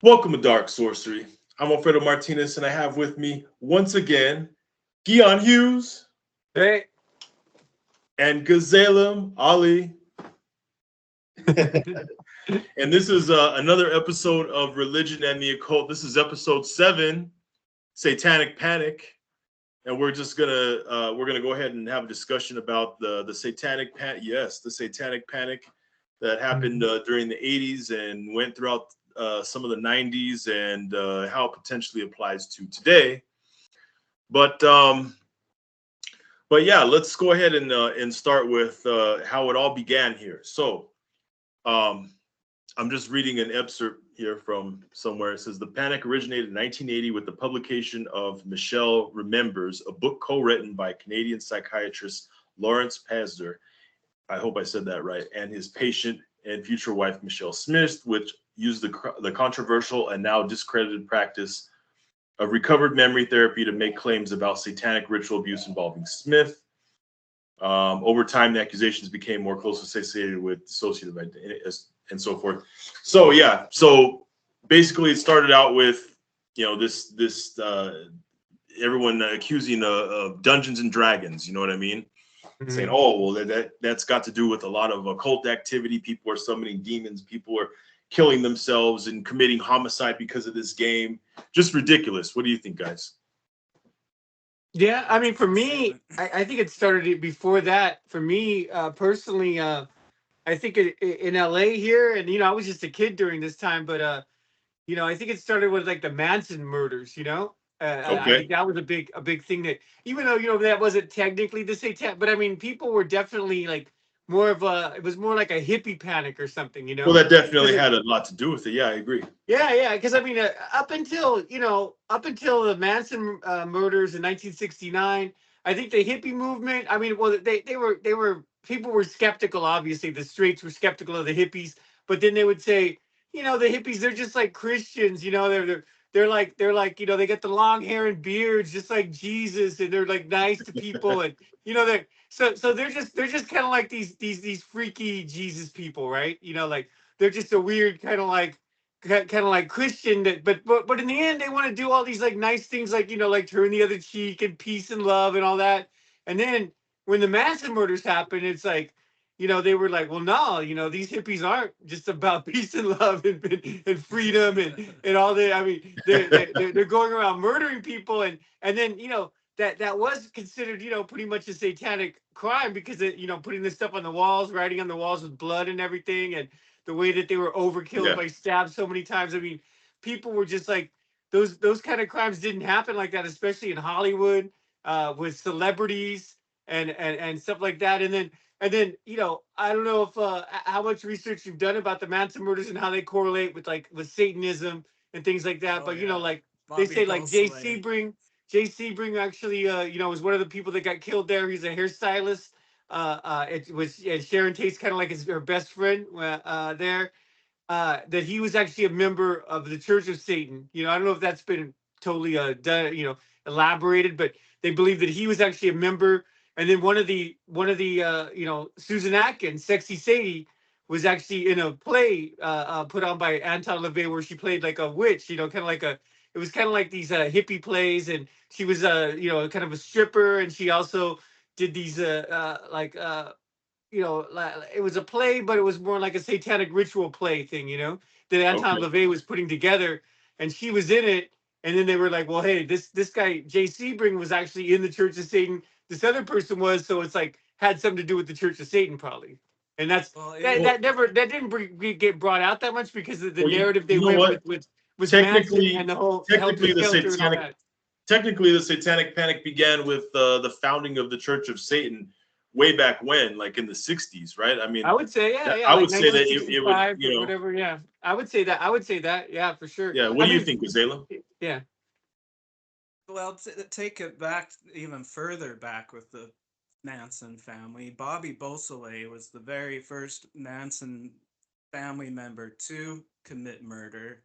Welcome to Dark Sorcery. I'm Alfredo Martinez, and I have with me once again Guion Hughes. Hey. And Gazelam Ali. And this is another episode of Religion and the Occult. This is episode 7, Satanic Panic, and we're gonna go ahead and have a discussion about the Satanic Panic. Yes, the Satanic Panic that happened during the 80s and went throughout some of the 90s, and how it potentially applies to today. But yeah, let's go ahead and start with how it all began here. So I'm just reading an excerpt here from somewhere. It says the panic originated in 1980 with the publication of Michelle Remembers, a book co-written by Canadian psychiatrist Lawrence Pazder. I hope I said that right. And his patient and future wife, Michelle Smith, which used the controversial and now discredited practice of recovered memory therapy to make claims about satanic ritual abuse involving Smith. Over time, the accusations became more closely associated with dissociative identity and so forth. So yeah, so basically, it started out with this everyone accusing of Dungeons and Dragons. You know what I mean? Mm-hmm. Saying, oh well, that's got to do with a lot of occult activity. People are summoning demons. People are killing themselves and committing homicide because of this game. Just ridiculous. What do you think, guys? Yeah, I mean, for me, I think it started before that. For me, personally, I think in LA here, and I was just a kid during this time, but I think it started with like the Manson murders. I think that was a big thing that, even though that wasn't technically the Satan, but I mean, people were definitely like it was more like a hippie panic or something. Well, that definitely had a lot to do with it. Yeah, I agree. Yeah, because I mean, up until the Manson murders in 1969, I think the hippie movement. I mean, well, they were people were skeptical. Obviously, the straights were skeptical of the hippies, but then they would say, the hippies, they're just like Christians. They're like they get the long hair and beards just like Jesus, and they're like nice to people, and they're they're just kind of like these freaky Jesus people, right? Like they're just a weird kind of like Christian that, but in the end they want to do all these like nice things, like like turn the other cheek and peace and love and all that. And then when the Manson murders happened, it's like they were like, well, no, these hippies aren't just about peace and love and freedom and all that. I mean, they're going around murdering people, and then that was considered pretty much a satanic crime, because it, putting this stuff on the walls, writing on the walls with blood and everything, and the way that they were overkilled by stabbed so many times. I mean, people were just like, those kind of crimes didn't happen like that, especially in Hollywood, with celebrities and stuff like that. And then I don't know if how much research you've done about the Manson murders and how they correlate with Satanism and things like that. But like Bobby, they say, like Jay Sebring actually was one of the people that got killed there. He's a hairstylist. It was Sharon Tate's kind of like her best friend there. That he was actually a member of the Church of Satan. I don't know if that's been totally done, elaborated, but they believe that he was actually a member. And then one of the Susan Atkins, Sexy Sadie, was actually in a play put on by Anton LaVey, where she played like a witch. Kind of like it was kind of like these hippie plays, and she was kind of a stripper, and she also did these it was a play, but it was more like a satanic ritual play thing, that Anton LaVey was putting together, and she was in it. And then they were like, well, hey, this guy Jay Sebring was actually in the Church of Satan. This other person was, so it's like had something to do with the Church of Satan, probably. And that didn't get brought out that much, because of the narrative they went with Manson and the whole technically the Satanic Panic began with the founding of the Church of Satan way back when, like in the 60s, right? I mean, I would say, I would say that it would, whatever. Yeah, I would say that. Yeah, for sure. Yeah. What do you think, Gazelam? Yeah. Well, take it back even further back with the Manson family. Bobby Beausoleil was the very first Manson family member to commit murder,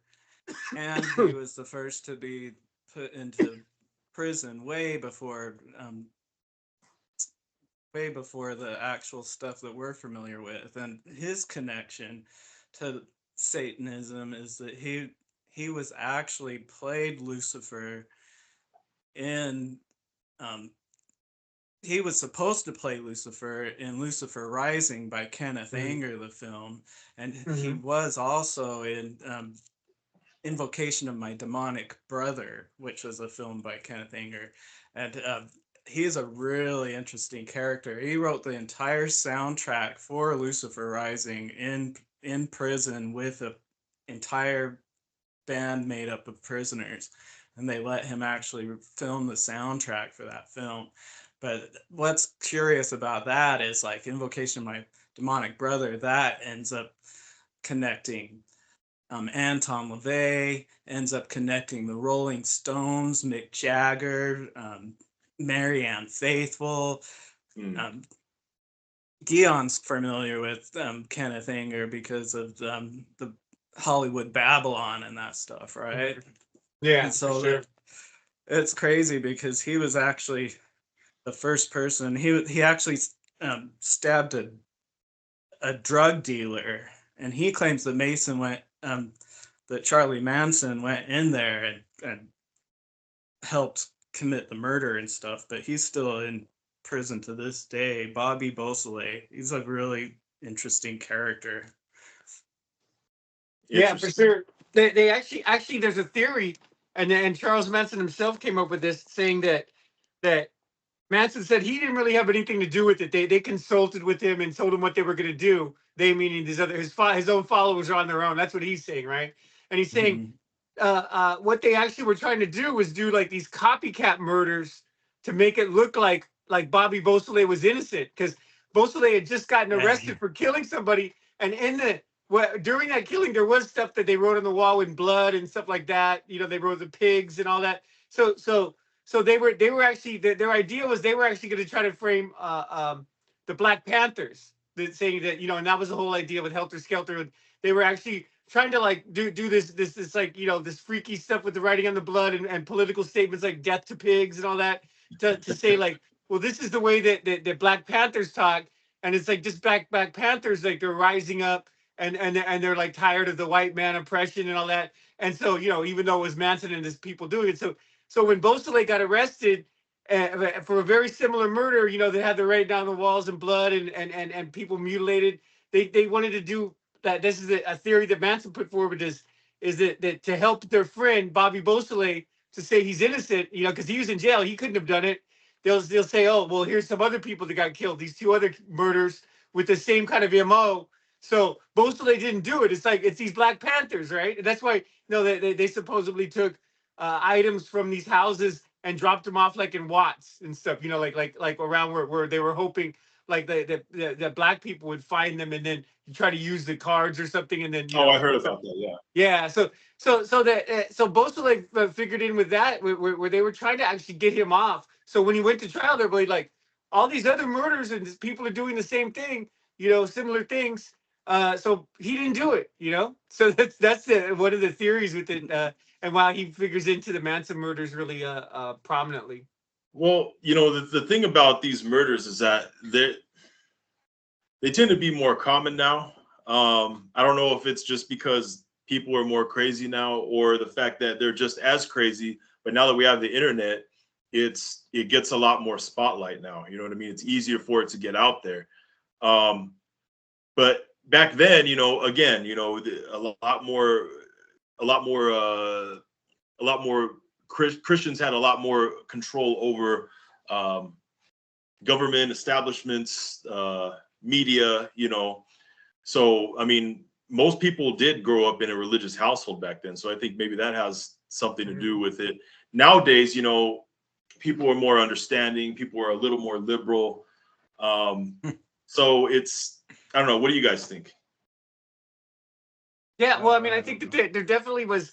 and he was the first to be put into prison way before the actual stuff that we're familiar with. And his connection to Satanism is that he he was actually played Lucifer in he was supposed to play Lucifer in Lucifer Rising by Kenneth Anger, the film, and he was also in Invocation of My Demonic Brother, which was a film by Kenneth Anger, and he's a really interesting character. He wrote the entire soundtrack for Lucifer Rising in prison with an entire band made up of prisoners, and they let him actually film the soundtrack for that film. But what's curious about that is, like, Invocation of My Demonic Brother, that ends up connecting Anton LaVey, ends up connecting the Rolling Stones, Mick Jagger, Marianne Faithfull. Guion's familiar with Kenneth Anger because of the Hollywood Babylon and that stuff, right? Yeah, and so for sure. It's crazy because he was actually the first person. He actually stabbed a drug dealer, and he claims that Mason went that Charlie Manson went in there and helped commit the murder and stuff, but he's still in prison to this day. Bobby Beausoleil, he's a really interesting character. Yeah, for sure. They actually there's a theory, and Charles Manson himself came up with this, saying that Manson said he didn't really have anything to do with it. They consulted with him and told him what they were going to do. They, meaning his own followers, are on their own. That's what he's saying, right? And he's saying what they actually were trying to do was do like these copycat murders to make it look like Bobby Beausoleil was innocent, because Beausoleil had just gotten arrested for killing somebody, and during that killing there was stuff that they wrote on the wall in blood and stuff like that. You know, they wrote the pigs and all that. So they were actually, their idea was they were actually going to try to frame the Black Panthers, saying that, you know, and that was the whole idea with Helter Skelter. They were actually trying to like do this like, you know, this freaky stuff with the writing on the blood and political statements like death to pigs and all that, to say like, well, this is the way that Black Panthers talk, and it's like just Black Panthers, like they're rising up and they're like tired of the white man oppression and all that. And so, you know, even though it was Manson and his people doing it, so when Beausoleil got arrested for a very similar murder, you know, they had the write down the walls and blood and people mutilated. They wanted to do that. This is a theory that Manson put forward, is that to help their friend Bobby Beausoleil to say he's innocent, you know, because he was in jail, he couldn't have done it. They'll say, oh, well, here's some other people that got killed, these two other murders with the same kind of MO. So Beausoleil didn't do it. It's like, it's these Black Panthers, right? And that's why, you know, they supposedly took items from these houses and dropped them off like in Watts and stuff, you know, like around where they were hoping like the Black people would find them, and then try to use the cards or something, and then, you know, I heard about that. Yeah. Yeah, so Beausoleil figured in with that, where they were trying to actually get him off. So when he went to trial, they're like, all these other murders and people are doing the same thing, you know, similar things. So he didn't do it, you know. So that's one of the theories with it, and why he figures into the Manson murders really prominently. Well, you know, the thing about these murders is that they tend to be more common now. I don't know if it's just because people are more crazy now, or the fact that they're just as crazy, but now that we have the internet, it gets a lot more spotlight now. You know what I mean? It's easier for it to get out there. But back then, you know, again, you know, a lot more Christians had a lot more control over government establishments, media, you know. So, I mean, most people did grow up in a religious household back then. So I think maybe that has something to do with it. Nowadays, you know, people are more understanding. People are a little more liberal. So it's, I don't know. What do you guys think? Yeah, well, I mean, I think that there definitely was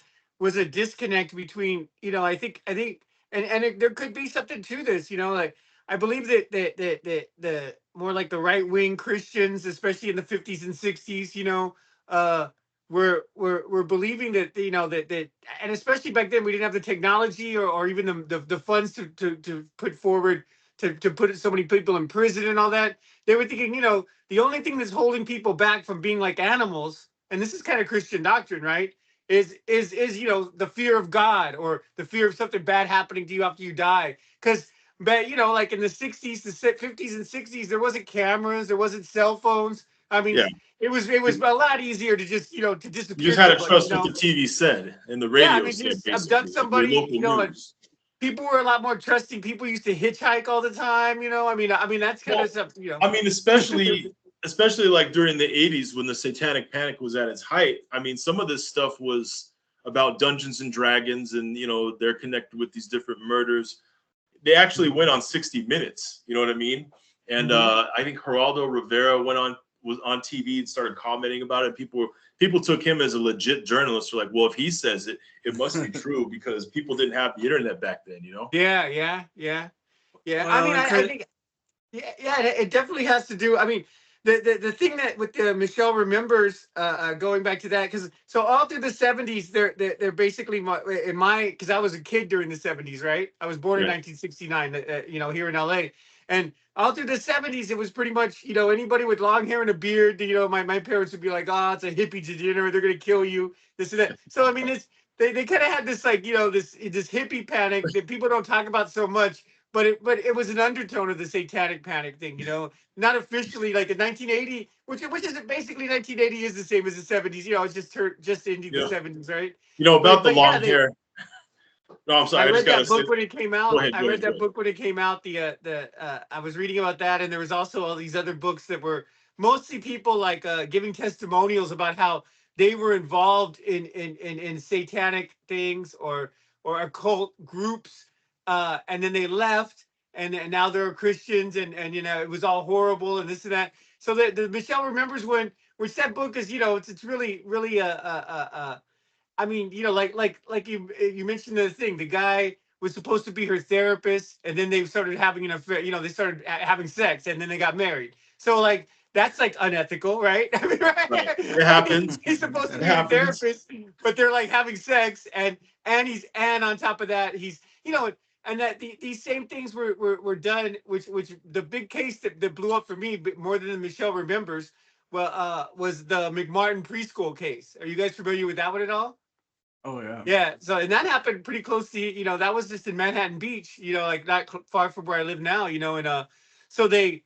a disconnect between, you know, I think, there could be something to this, you know, like I believe that the more like the right wing Christians, especially in the 50s and 60s, you know, we're believing that, you know, that and especially back then we didn't have the technology or even the funds to put forward to put so many people in prison and all that. They were thinking, you know, the only thing that's holding people back from being like animals, and this is kind of Christian doctrine, right, is you know, the fear of God or the fear of something bad happening to you after you die. Because, but you know, like in the 60s, the 50s and 60s, there wasn't cameras, there wasn't cell phones. I mean, Yeah. it was a lot easier to just, you know, to You just disappear had to somebody, you trust what know. the TV said and the Yeah, I radio mean, said, just abduct basically, like your somebody, local you know, and news. people were a lot more trusting. People used to hitchhike all the time, you know. I mean that's kind of Well, stuff, you know. I mean, especially like during the 80s when the Satanic Panic was at its height. I mean, some of this stuff was about Dungeons and Dragons, and you know, they're connected with these different murders. They actually went on 60 Minutes, you know what I mean? And I think Geraldo Rivera was on TV and started commenting about it. People took him as a legit journalist. They're like, well, if he says it, it must be true because people didn't have the internet back then, you know? Yeah. I Well, mean, and I think yeah, it definitely has to do. I mean, the thing that with the Michelle remembers, going back to that, because so all through the 70s, they're basically in my, because I was a kid during the 70s, right? I was born in Right. 1969, you know, here in LA, and all through the 70s, it was pretty much, you know, anybody with long hair and a beard, you know, my parents would be like, oh, it's a hippie degenerate, they're gonna kill you, this and that. So I mean, it's they kind of had this, like, you know, this hippie panic that people don't talk about so much, but it was an undertone of the satanic panic thing, you know, not officially like in 1980, which is basically 1980 is the same as the 70s, you know, it's just into the Yeah. 70s, right? You know, about the But yeah, long hair. No, I'm I sorry. I just read gotta that say. book when it came Go out. ahead. I Go read ahead. Go that ahead. book when it came out. I was reading about that, and there was also all these other books that were mostly people like giving testimonials about how they were involved in satanic things or occult groups, and then they left, and now they're Christians, and you know, it was all horrible and this and that. So the Michelle remembers when, which that book is, you know, it's really I mean, you know, like you mentioned the thing. The guy was supposed to be her therapist, and then they started having an affair. You know, they started having sex, and then they got married. So like that's like unethical, right? I mean, Right. right? It I mean, happens. he's supposed to It be her happens. therapist, but they're like having sex, and on top of that, he's, you know, and that these same things were done, which the big case that blew up for me, but more than Michelle remembers, well, was the McMartin preschool case. Are you guys familiar with that one at all? oh yeah. Yeah, so and that happened pretty close to, you know, that was just in Manhattan Beach, you know, like not far from where I live now, you know, and so they,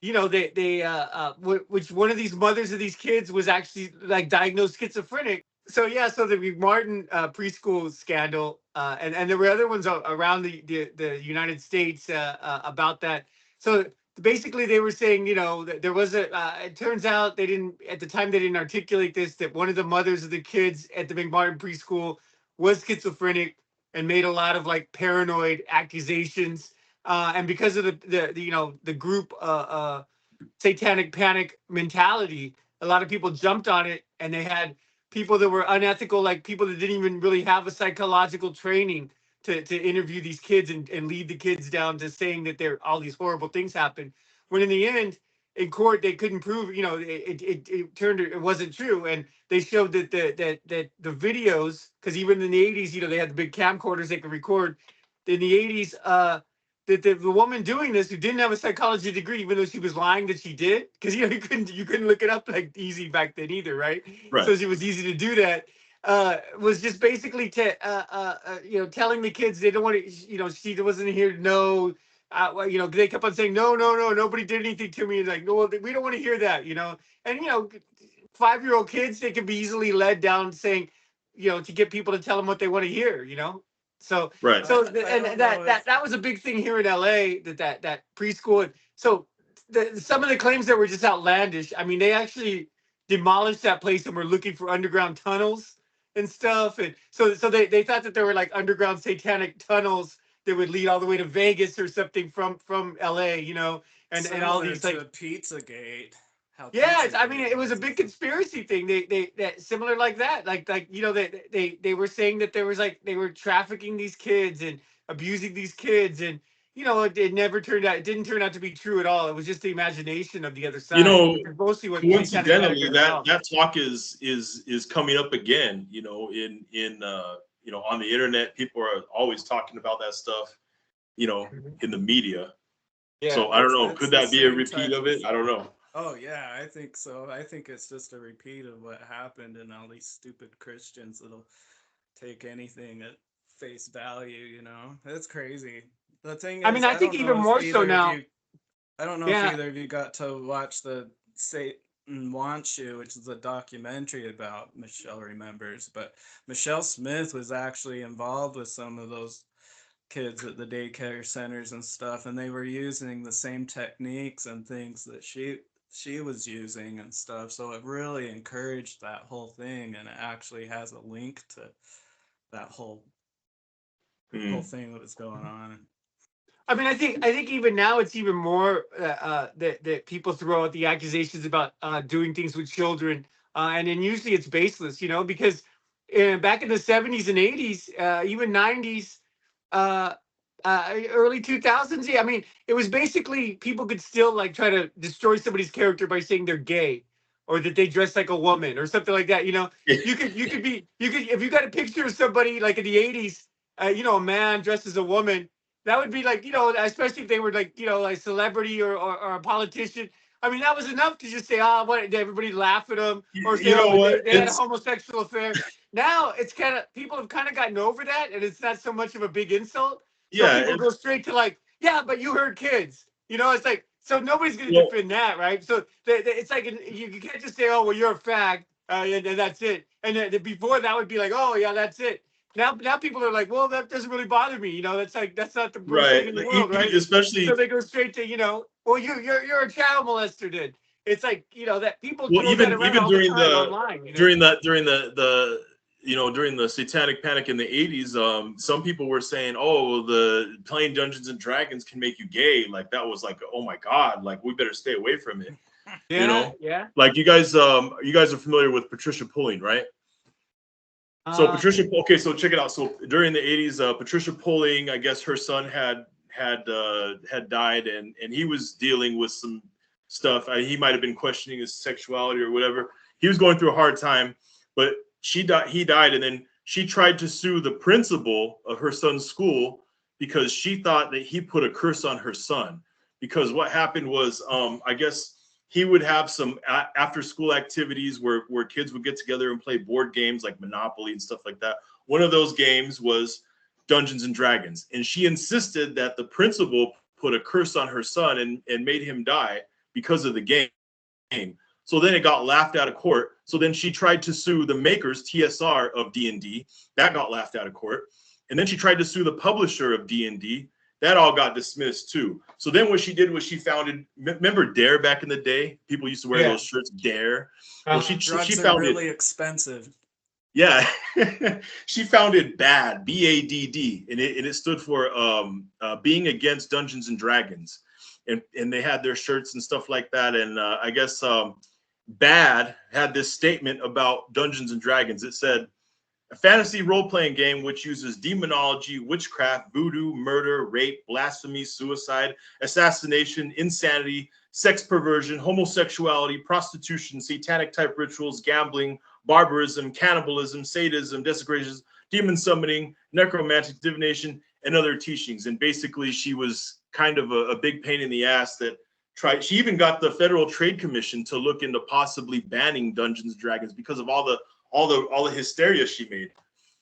you know, which one of these mothers of these kids was actually like diagnosed schizophrenic. So yeah, so the Martin preschool scandal, and there were other ones around the United States about that. So basically, they were saying, you know, that there was a. It turns out they didn't at the time, they didn't articulate this, that one of the mothers of the kids at the McMartin preschool was schizophrenic and made a lot of like paranoid accusations. And because of the you know, the group satanic panic mentality, a lot of people jumped on it, and they had people that were unethical, like people that didn't even really have a psychological training to interview these kids and lead the kids down to saying that there all these horrible things happened. When in the end, in court, they couldn't prove, you know, it turned, it wasn't true, and they showed that the videos, because even in the 80s, you know, they had the big camcorders they could record. In the 80s, that the woman doing this, who didn't have a psychology degree, even though she was lying that she did, because you know, you couldn't look it up like easy back then either, right? Right. So it was easy to do that. Was just basically you know, telling the kids they don't want to, you know, she wasn't here to know. You know, they kept on saying no, nobody did anything to me. And like, no, well, we don't want to hear that, you know. And you know, 5-year-old kids, they can be easily led down saying, you know, to get people to tell them what they want to hear, you know. So Right. I don't and know if that was a big thing here in LA, that preschool. So some of the claims that were just outlandish. I mean, they actually demolished that place and were looking for underground tunnels and stuff. And so they thought that there were like underground satanic tunnels that would lead all the way to Vegas or something from LA, you know, and all similar these like, to Pizzagate, how yeah, I mean, Pizzagate it was a was. big conspiracy thing. They that similar like that. Like you know, they were saying that there was like they were trafficking these kids and abusing these kids, and you know, it never turned out. It didn't turn out to be true at all. It was just the imagination of the other You side, know, which is mostly what Satanic Panic coincidentally, are that about. that talk is coming up again. You know, you know, on the internet, people are always talking about that stuff. You know, Mhm. in the media. Yeah. So I don't know. It's Could the that be a same repeat type of of. it? I don't know. Oh yeah, I think so. I think it's just a repeat of what happened, and all these stupid Christians that'll take anything at face value. You know, it's crazy. The thing I mean, is, I think even more so now. I don't know if Yeah. either of you got to watch the Satan Wants You, which is a documentary about Michelle Remembers, but Michelle Smith was actually involved with some of those kids at the daycare centers and stuff, and they were using the same techniques and things that she was using and stuff. So it really encouraged that whole thing, and it actually has a link to that whole thing that was going on. I mean, I think even now it's even more that people throw out the accusations about doing things with children, and then usually it's baseless, you know, because back in the 70s and 80s, even 90s, uh, early 2000s, yeah, I mean, it was basically people could still like try to destroy somebody's character by saying they're gay or that they dress like a woman or something like that. You know, you could if you got a picture of somebody like in the 80s, you know, a man dressed as a woman, that would be like, you know, especially if they were like, you know, like celebrity or a politician. I mean, that was enough to just say, ah, what, everybody laugh at them or say, You know oh, what? they had a homosexual affair. Now it's kind of, people have kind of gotten over that and it's not so much of a big insult. So Yeah, people go straight to like, yeah, but you heard kids. You know, it's like, so nobody's going to well, defend that, right? So it's like, you can't just say, oh, well, you're a fag, and that's it. And then before that would be like, oh, yeah, that's it. Now people are like, well, that doesn't really bother me. You know, that's like, that's not the worst right. thing in the Like, world, right? So especially, they go straight to, you know, well, you're a child molester, dude. It's like, you know, that people well, throw that around even all the time online, you know? during the you know, during the Satanic Panic in the 80s, some people were saying, oh, the playing Dungeons and Dragons can make you gay. Like that was like, oh my God, like we better stay away from it. You Yeah, know, yeah. like you guys are familiar with Patricia Pulling, right? So Uh, Patricia, okay, so check it out. So during the 80s, Patricia Pulling, I guess her son had died, and he was dealing with some stuff. He might have been questioning his sexuality or whatever. He was going through a hard time, but she died. He died, and then she tried to sue the principal of her son's school because she thought that he put a curse on her son. Because what happened was, I guess he would have some after school activities where kids would get together and play board games like Monopoly and stuff like that. One of those games was Dungeons and Dragons. And she insisted that the principal put a curse on her son and made him die because of the game. So then it got laughed out of court. So then she tried to sue the makers, TSR, of D&D. That got laughed out of court. And then she tried to sue the publisher of D&D. That all got dismissed too. So then what she did was she founded, remember Dare back in the day? People used to wear yeah. those shirts, Dare. Well, she Drugs are founded, really expensive. yeah, she founded BAD, BADD, and it stood for Being Against Dungeons and Dragons. And they had their shirts and stuff like that. And I guess BAD had this statement about Dungeons and Dragons. It said, a fantasy role-playing game which uses demonology, witchcraft, voodoo, murder, rape, blasphemy, suicide, assassination, insanity, sex perversion, homosexuality, prostitution, satanic-type rituals, gambling, barbarism, cannibalism, sadism, desecration, demon summoning, necromantic divination, and other teachings. And basically, she was kind of a big pain in the ass that tried. She even got the Federal Trade Commission to look into possibly banning Dungeons and Dragons because of all the hysteria she made,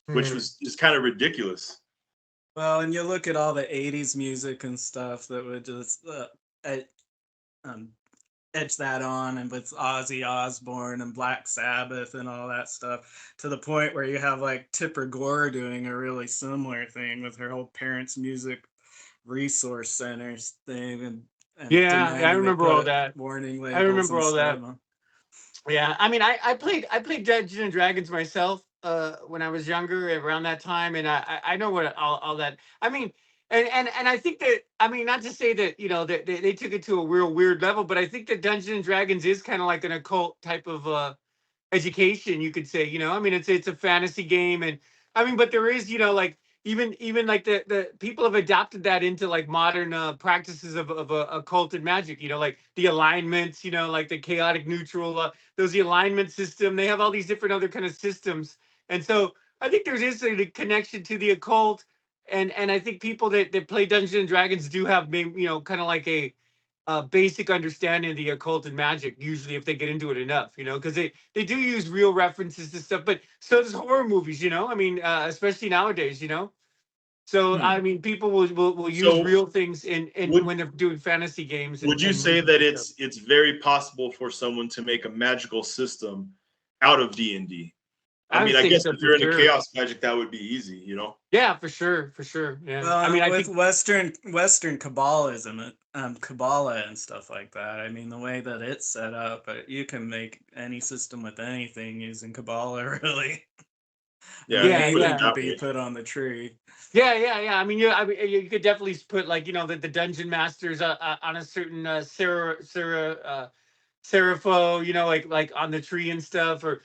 which was just kind of ridiculous. Well, and you look at all the 80s music and stuff that would just edge that on, and with Ozzy Osbourne and Black Sabbath and all that stuff, to the point where you have like Tipper Gore doing a really similar thing with her whole Parents Music Resource Centers thing, and Yeah, I demanding they remember all put that. warning I labels remember and all that. stuff on. Yeah, I mean, I played Dungeons and Dragons myself when I was younger, around that time, and I know what all that. I mean, and I think that, I mean, not to say that, you know, that they took it to a real weird level, but I think that Dungeons and Dragons is kind of like an occult type of education, you could say. You know, I mean, it's a fantasy game, and I mean, but there is, you know, like even like the people have adopted that into like modern practices of occult and magic. You know, like the alignments, you know, like the chaotic neutral, those the alignment system. They have all these different other kind of systems, and so I think there's is a connection to the occult, and I think people that play Dungeons and Dragons do have maybe, you know, kind of like basic understanding of the occult and magic. Usually, if they get into it enough, because they do use real references to stuff. But so does horror movies. I mean, especially nowadays. So Hmm. I mean, people will use So real things in would when they're doing fantasy games would you and say movies that and stuff. it's very possible for someone to make a magical system out of D&D? I I would mean, I say guess so if for you're into sure. chaos magic, that would be easy, Yeah, for sure, for sure. Yeah, I mean, Well, I with think Western Kabbalism, Kabbalah and stuff like that. I mean, the way that it's set up, you can make any system with anything using Kabbalah, really. The Yeah, if you yeah, put it name yeah. can that be way. put on the tree. Yeah, yeah, yeah. I mean, you could definitely put like the dungeon masters on a certain Serapho, like on the tree and stuff, or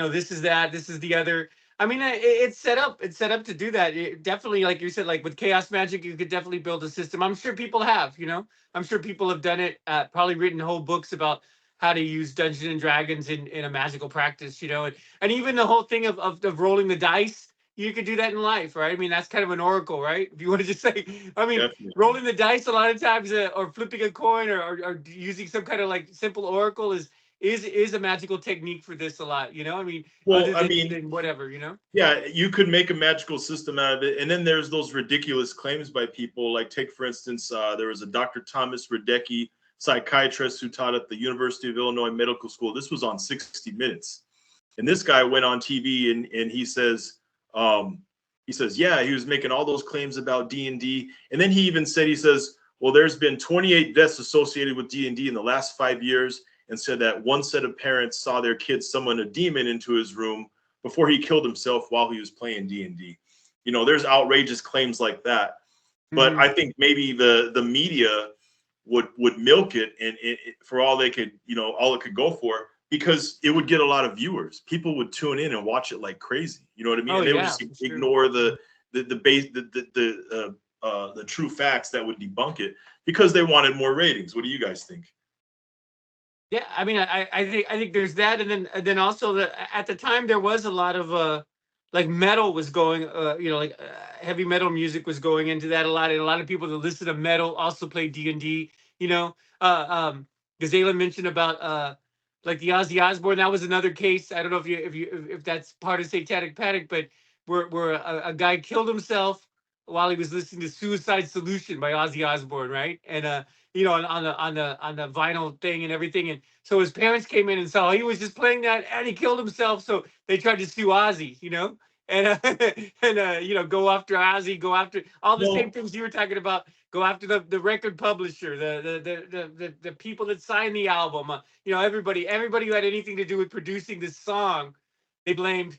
this is that, this is the other. I mean, it's set up. It's set up to do that. Definitely, like you said, like with chaos magic, you could definitely build a system. I'm sure people have. I'm sure people have done it. Probably written whole books about how to use Dungeons and Dragons in a magical practice. And even the whole thing of rolling the dice. You could do that in life, right? I mean, that's kind of an oracle, right? If you want to just say, I mean, Definitely. rolling the dice a lot of times, or flipping a coin, or using some kind of like simple oracle is a magical technique for this a lot. I mean, Well, other I mean, than whatever. yeah, you could make a magical system out of it. And then there's those ridiculous claims by people. Like, take, for instance, there was a Dr. Thomas Radecki, psychiatrist who taught at the University of Illinois Medical School. This was on 60 Minutes. And this guy went on TV and um, he says, yeah, he was making all those claims about D&D. And then he even said, he says, well, there's been 28 deaths associated with D&D in the last 5 years, and said that one set of parents saw their kid summon a demon into his room before he killed himself while he was playing D&D. There's outrageous claims like that. But Mm-hmm. I think maybe the media would milk it, and for all they could, all it could go for, because it would get a lot of viewers. People would tune in and watch it like crazy. You know what I mean? Oh And they would yeah, just for sure. ignore the true facts that would debunk it, because they wanted more ratings. What do you guys think? Yeah, I mean, I think there's that, and then also at the time there was a lot of like metal was going, like heavy metal music was going into that a lot, and a lot of people that listen to metal also play D&D. Gazelam mentioned about like the Ozzy Osbourne. That was another case. I don't know if that's part of Satanic Panic, but where a guy killed himself while he was listening to Suicide Solution by Ozzy Osbourne, right? And on the vinyl thing and everything. And so his parents came in and saw he was just playing that, and he killed himself. So they tried to sue Ozzy, and go after Ozzy, go after all the same Well, things you were talking about. Go after the record publisher, the people that signed the album. Everybody who had anything to do with producing this song, they blamed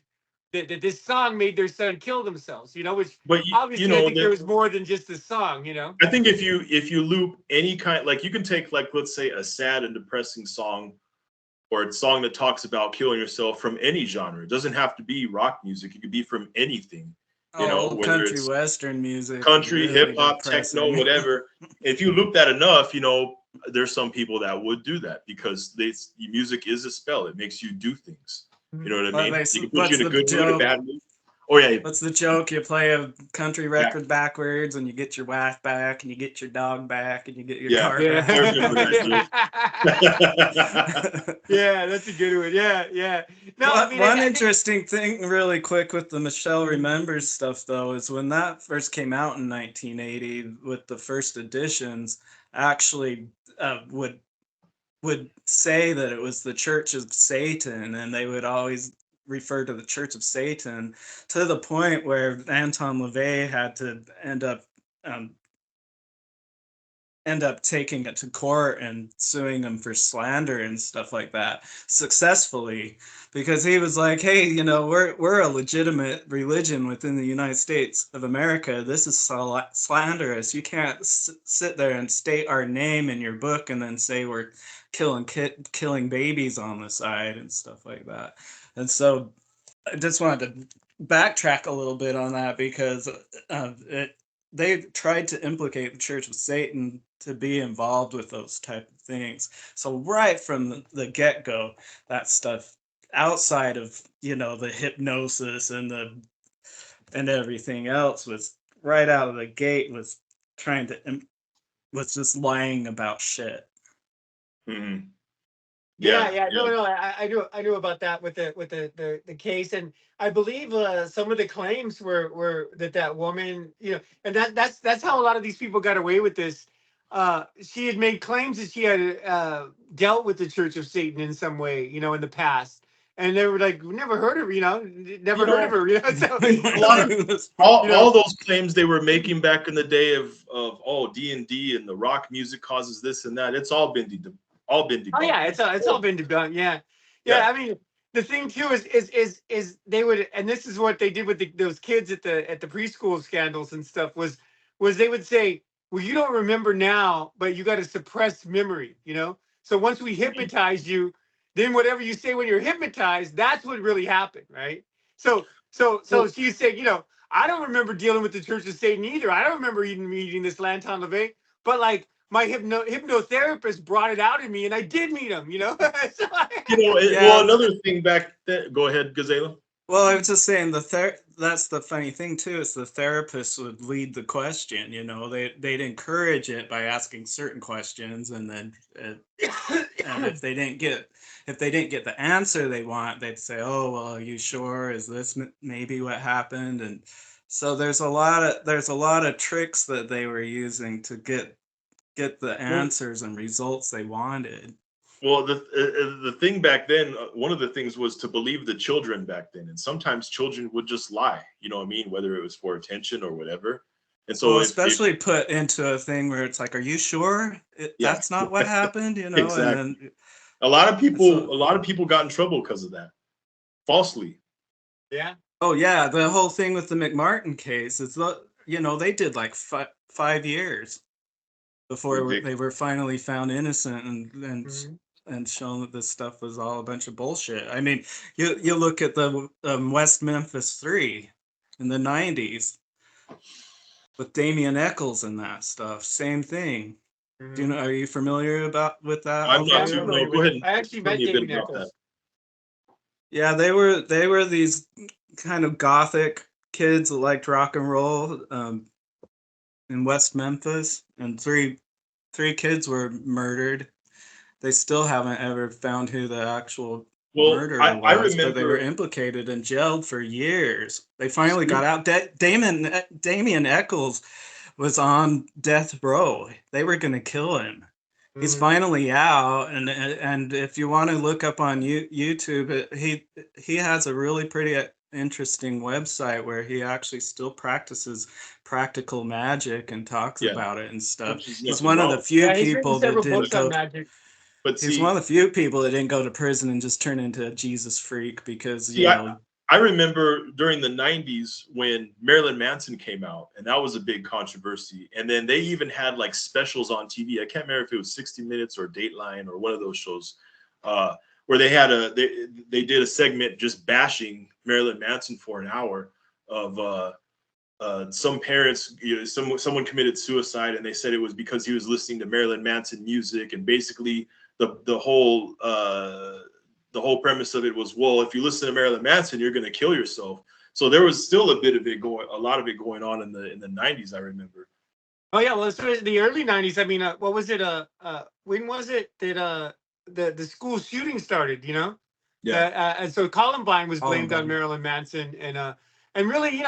that this song made their son kill themselves. Which but obviously I think there was more than just the song. I think if you loop any kind, like, you can take, like, let's say, a sad and depressing song, or a song that talks about killing yourself, from any genre. It doesn't have to be rock music. It could be from anything, Oh, whether country it's western music is country, hip really hop, techno, depressing. whatever. If you loop that enough, there's some people that would do that, because music is a spell. It makes you do things. You know what I What mean? they, It can put you what's in a the good mood, a joke? bad mood. Oh yeah, What's the joke? You play a country yeah, record backwards, and you get your wife back, and you get your dog back, and you get your yeah. car Yeah. I remember that joke. Yeah, that's a good one. Yeah, yeah. No, I mean, One I think. interesting thing, really quick, with the Michelle Remembers stuff, though, is when that first came out in 1980, with the first editions, actually would say that it was the Church of Satan, and they would always refer to the Church of Satan, to the point where Anton LaVey had to um, end up taking it to court and suing them for slander and stuff like that successfully, because he was like, hey, we're a legitimate religion within the United States of America. This is slanderous. You can't sit there and state our name in your book and then say we're killing babies on the side and stuff like that. And so I just wanted to backtrack a little bit on that, because they tried to implicate the Church of Satan to be involved with those type of things. So right from the get-go, that stuff outside of the hypnosis and everything else was right out of the gate, was trying to was just lying about shit. Mhm. Yeah. No. I knew about that with the case, and I believe some of the claims were that woman, and that's how a lot of these people got away with this. She had made claims that she had dealt with the Church of Satan in some way, in the past, and they were like, "We never heard of her, never heard of her, So, A lot of you know, all those claims they were making back in the day of D&D and the rock music causes this and that. It's all been debunked. Oh yeah, it's all been done. Yeah. Yeah. I mean, the thing too is they would, and this is what they did with those kids at the preschool scandals and stuff was they would say, well, you don't remember now, but you got a suppressed memory, So once we hypnotize you, then whatever you say when you're hypnotized, that's what really happened, right? So she said, I don't remember dealing with the Church of Satan either. I don't remember even meeting this Lanton LeVay, but like my hypnotherapist brought it out in me, and I did meet him. So Yeah. Another thing back then. Go ahead, Gazelam. Well, I was just saying that's the funny thing too, is the therapist would lead the question, they'd encourage it by asking certain questions, and then and if they didn't get the answer they want, they'd say, "Oh, well, are you sure? Is this maybe what happened?" And so there's a lot of tricks that they were using to get the answers and results they wanted. Well, the thing back then, one of the things was to believe the children back then, and sometimes children would just lie. You know what I mean? Whether it was for attention or whatever. And so, Well, especially put into a thing where it's like, "Are you sure that's not what happened?" Exactly. And then a lot of people got in trouble because of that, falsely. Yeah. Oh yeah, the whole thing with the McMartin case is they did like 5 years before they were finally found innocent and shown that this stuff was all a bunch of bullshit. I mean, you look at the West Memphis 3 in the 90s with Damien Eccles and that stuff. Same thing. Are you familiar with that? I'm not too. No, go ahead. I actually met Damien Eccles. Yeah, they were these kind of gothic kids that liked rock and roll in West Memphis, and three kids were murdered. They still haven't ever found who the actual murderer was, I remember, but they were implicated and jailed for years. They finally got out. Damien Eccles was on death row. They were going to kill him. He's finally out, and if you want to look up on YouTube, he has a really pretty interesting website where he actually still practices practical magic and talks about it and stuff. He's one of the few people that didn't go. He's one of the few people that didn't go to prison and just turn into a Jesus freak because I remember during the 90s when Marilyn Manson came out, and that was a big controversy. And then they even had like specials on TV. I can't remember if it was 60 Minutes or Dateline or one of those shows where they had they did a segment just bashing Marilyn Manson for an hour of some parents, someone committed suicide, and they said it was because he was listening to Marilyn Manson music, and basically the whole premise of it was, well, if you listen to Marilyn Manson, you're going to kill yourself. So there was still a lot of it going on in the 90s, I remember. Oh yeah, well, especially the early 90s. I mean, what was it? When was it that the school shooting started? Yeah. And so Columbine was blamed on Marilyn Manson, and really,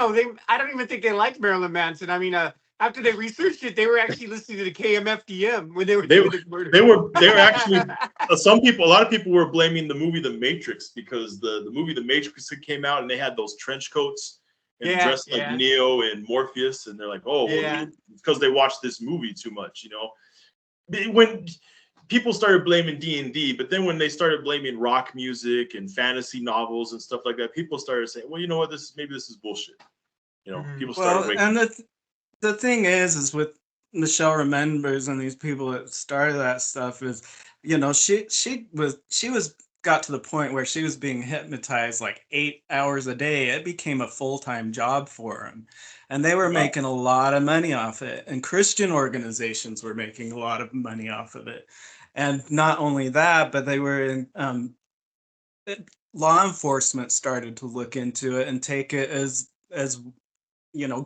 I don't even think they liked Marilyn Manson. I mean, after they researched it, they were actually listening to the KMFDM when they were doing the murder. They were actually a lot of people were blaming the movie The Matrix because the movie The Matrix came out and they had those trench coats and dressed like Neo and Morpheus, and they're like, oh, well, it's because they watched this movie too much, When people started blaming D&D, but then when they started blaming rock music and fantasy novels and stuff like that, people started saying, well, you know what, maybe this is bullshit. People started waking up. And the thing is with Michelle Remembers and these people that started that stuff is, she was got to the point where she was being hypnotized like 8 hours a day. It became a full-time job for them, and they were making a lot of money off it, and Christian organizations were making a lot of money off of it. And not only that, but they were in law enforcement started to look into it and take it as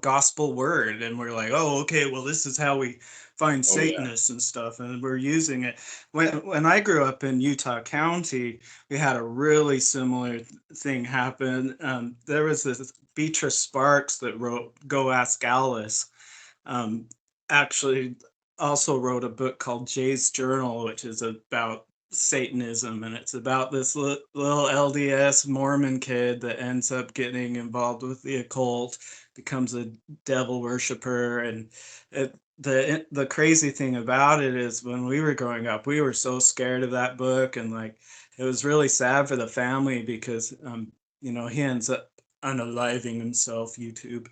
gospel word, and we're like, oh, okay, well, this is how we find Oh yeah. Satanists and stuff, and we're using it. When I grew up in Utah County, we had a really similar thing happen. There was this Beatrice Sparks that wrote Go Ask Alice. Um, Actually, also wrote a book called Jay's Journal, which is about Satanism, and it's about this little LDS Mormon kid that ends up getting involved with the occult, becomes a devil worshiper, and the crazy thing about it is when we were growing up, we were so scared of that book, and like it was really sad for the family because he ends up unaliving himself, YouTube,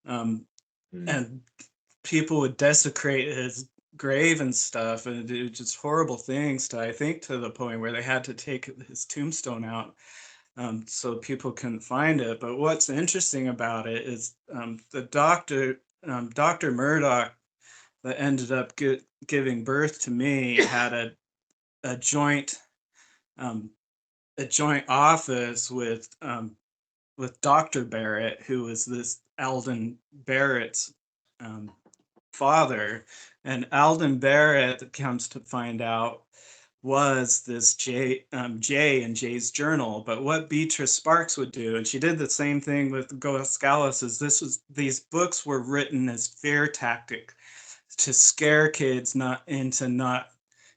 um, Mm. and people would desecrate his grave and stuff and do just horrible things to, I think, to the point where they had to take his tombstone out, so people couldn't find it. But what's interesting about it is the doctor, Dr. Murdoch, that ended up giving birth to me, had a joint um, a joint office with Dr. Barrett, who was this Alden Barrett's um, father. And Alden Barrett, comes to find out, was this Jay in Jay's Journal. But what Beatrice Sparks would do, and she did the same thing with Goa Scalus, is these books were written as fear tactic to scare kids not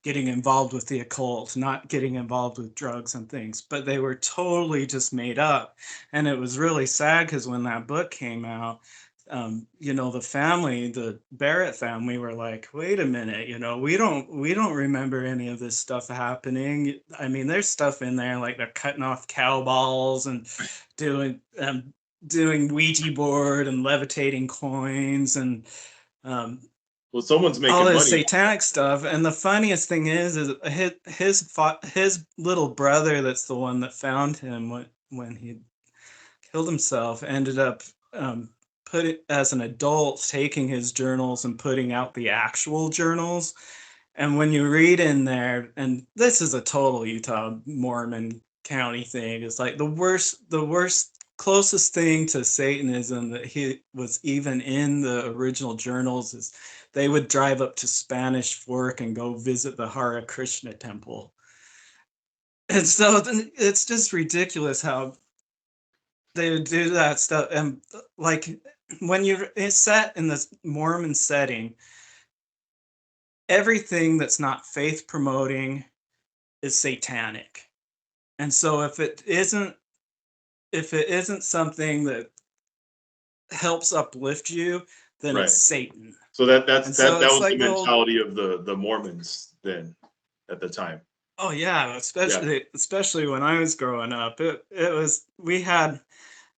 getting involved with the occult, not getting involved with drugs and things, but they were totally just made up. And it was really sad because when that book came out, the Barrett family were like, wait a minute, we don't remember any of this stuff happening. I mean, there's stuff in there like they're cutting off cow balls and doing Ouija board and levitating coins and um, Well, someone's all making this money. satanic stuff. And the funniest thing is his little brother, that's the one that found him when he killed himself, ended up put it as an adult, taking his journals and putting out the actual journals. And when you read in there, and this is a total Utah Mormon County thing, it's like the worst closest thing to Satanism that he was even in the original journals is they would drive up to Spanish Fork and go visit the Hare Krishna temple. And so it's just ridiculous how they would do that stuff. And like when you're set in this Mormon setting, everything that's not faith promoting is satanic. And so if it isn't something that helps uplift you, then Right. it's Satan. So And that so it's was the like the whole, mentality of the Mormons then at the time. oh yeah, especially when I was growing up. It was we had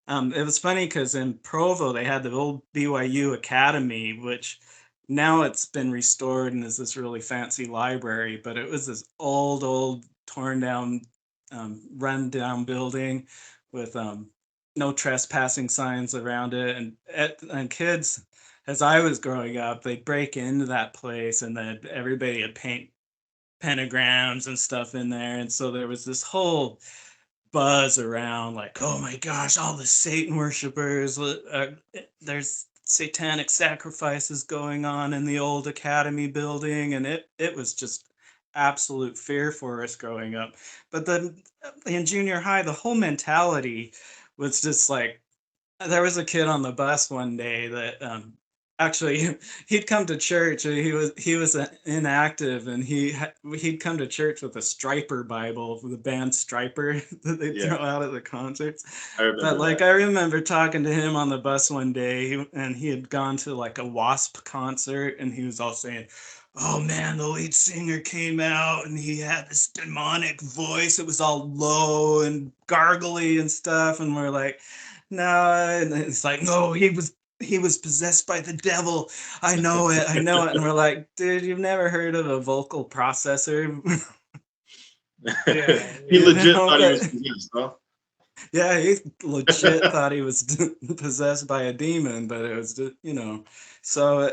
it was funny because in Provo they had the old BYU Academy, which now it's been restored and is this really fancy library, but it was this old torn down, run down building with no trespassing signs around it. And kids, as I was growing up, they'd break into that place and then everybody would paint pentagrams and stuff in there. And so there was this whole buzz around like, oh my gosh, all the Satan worshipers, there's satanic sacrifices going on in the old academy building. And it was just absolute fear for us growing up. But then in junior high, the whole mentality was just like, there was a kid on the bus one day that actually he'd come to church and he was inactive, and he'd come to church with a Striper Bible, with the band Striper that they Yeah, throw out at the concerts. I remember But like that. I remember talking to him on the bus one day, and he had gone to like a Wasp concert, and he was all saying, oh man, the lead singer came out and he had this demonic voice. It was all low and gargly and stuff. And we're like, no. And it's like, no, he was possessed by the devil. I know it. I know it. And we're like, dude, you've never heard of a vocal processor? Yeah, He yeah. legit thought he was But possessed, huh? yeah, he legit thought he was possessed by a demon, but it was just. So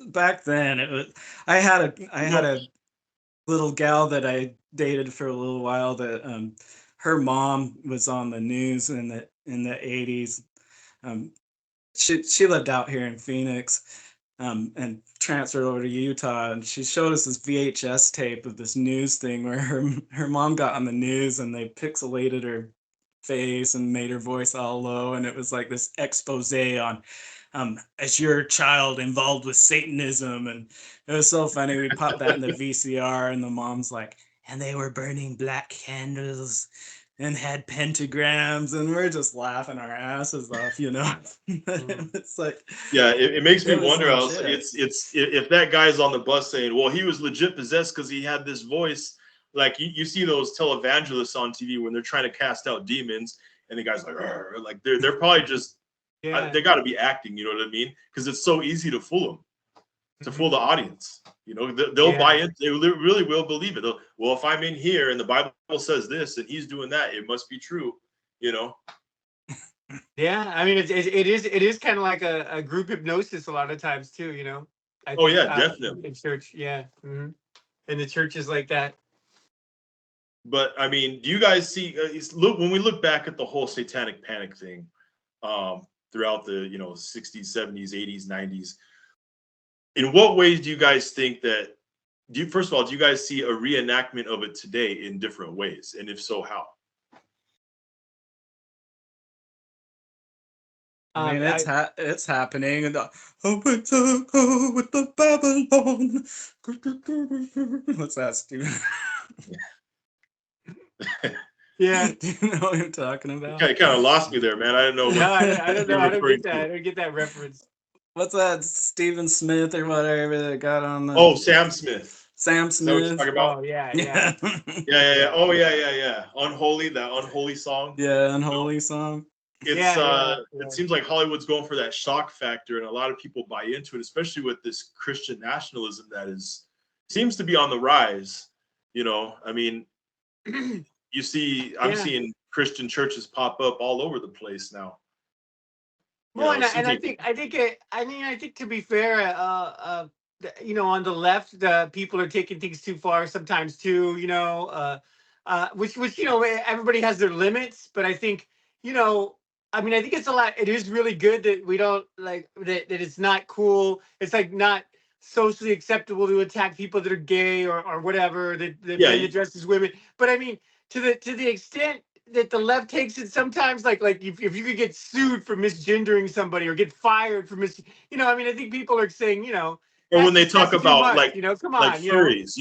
back then it was, I had a little gal that I dated for a little while that her mom was on the news in the 80s. Um, she lived out here in Phoenix, and transferred over to Utah, and she showed us this VHS tape of this news thing where her mom got on the news and they pixelated her face and made her voice all low, and it was like this expose on as your child involved with Satanism, and it was so funny. We popped that in the VCR, and the mom's like, and they were burning black candles and had pentagrams, and we're just laughing our asses off, you know. It's like, yeah, it makes me it was wonder. legit. It's if that guy's on the bus saying, well, he was legit possessed because he had this voice. Like you see those televangelists on TV when they're trying to cast out demons, and the guy's like they're probably just they got to be acting. You know what I mean? Because it's so easy to fool them, to fool the audience. You know, they'll buy it. They really will believe it. Well, if I'm in here and the Bible says this and he's doing that, it must be true. You know. Yeah, I mean, it is kind of like a group hypnosis a lot of times too. You know. I think, definitely in church. Yeah, and the churches like that. But I mean, do you guys see? Look, when we look back at the whole satanic panic thing, throughout the 60s, 70s, 80s, 90s. In what ways do you guys think that? First of all, do you guys see a reenactment of it today in different ways, and if so, how? I mean, it's happening, and with the Babylon. What's that, Steven? Yeah. Do you know what I'm talking about? You kind of lost me there, man. I don't know. No, I don't know. I don't get that. I don't get that reference. What's that? Stephen Smith or whatever that got on the... Sam Smith. Sam Smith. Is that what you're talking about? Oh, yeah. Yeah. Oh, yeah. Unholy, that unholy song. Yeah, unholy song. It seems like Hollywood's going for that shock factor, and a lot of people buy into it, especially with this Christian nationalism that seems to be on the rise. You know, I mean, you see, I'm seeing Christian churches pop up all over the place now. Well, I think to be fair, on the left, people are taking things too far sometimes too. Which everybody has their limits, but I think I think it's a lot. It is really good that we don't like that it's not cool. It's like not socially acceptable to attack people that are gay or whatever that men dress as women. But I mean, to the extent that the left takes it sometimes, like if you could get sued for misgendering somebody or get fired for I think people are saying, or when they talk about much, come on, furries,